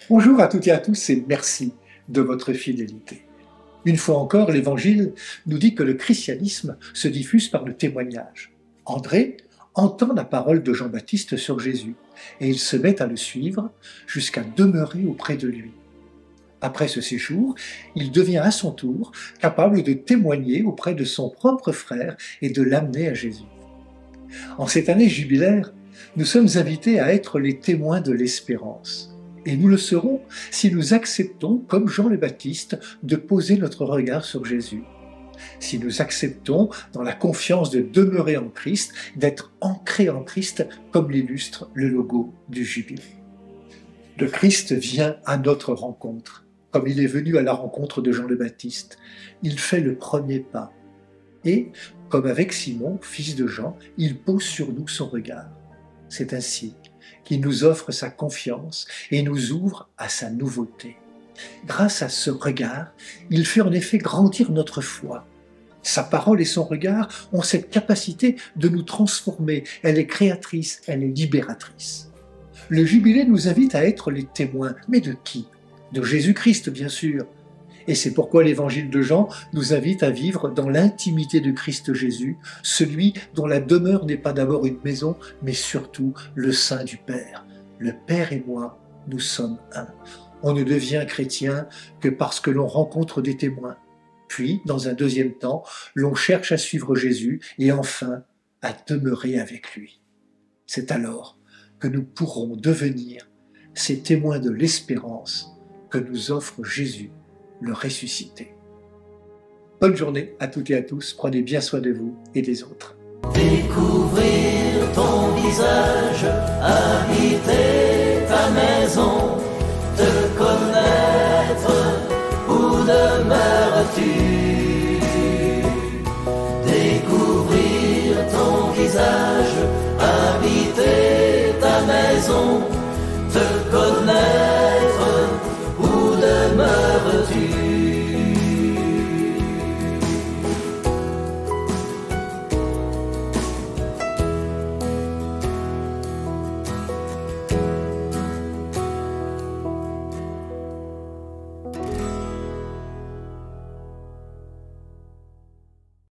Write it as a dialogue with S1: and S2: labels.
S1: Bonjour à toutes et à tous et merci de votre fidélité. Une fois encore, l'Évangile nous dit que le christianisme se diffuse par le témoignage. André entend la parole de Jean-Baptiste sur Jésus et il se met à le suivre jusqu'à demeurer auprès de lui. Après ce séjour, il devient à son tour capable de témoigner auprès de son propre frère et de l'amener à Jésus. En cette année jubilaire, nous sommes invités à être les témoins de l'espérance. Et nous le serons si nous acceptons, comme Jean le Baptiste, de poser notre regard sur Jésus. Si nous acceptons, dans la confiance de demeurer en Christ, d'être ancrés en Christ, comme l'illustre le logo du Jubilé. Le Christ vient à notre rencontre, comme il est venu à la rencontre de Jean le Baptiste. Il fait le premier pas. Et, comme avec Simon, fils de Jean, il pose sur nous son regard. C'est ainsi qu'il nous offre sa confiance et nous ouvre à sa nouveauté. Grâce à ce regard, il fait en effet grandir notre foi. Sa parole et son regard ont cette capacité de nous transformer. Elle est créatrice, elle est libératrice. Le Jubilé nous invite à être les témoins. Mais de qui? De Jésus-Christ, bien sûr. Et c'est pourquoi l'Évangile de Jean nous invite à vivre dans l'intimité de Christ Jésus, celui dont la demeure n'est pas d'abord une maison, mais surtout le sein du Père. Le Père et moi, nous sommes un. On ne devient chrétien que parce que l'on rencontre des témoins. Puis, dans un deuxième temps, l'on cherche à suivre Jésus et enfin à demeurer avec lui. C'est alors que nous pourrons devenir ces témoins de l'espérance que nous offre Jésus, le ressuscité. Bonne journée à toutes et à tous, prenez bien soin de vous et des autres.
S2: Découvrir ton visage, habiter ta maison, te connaître.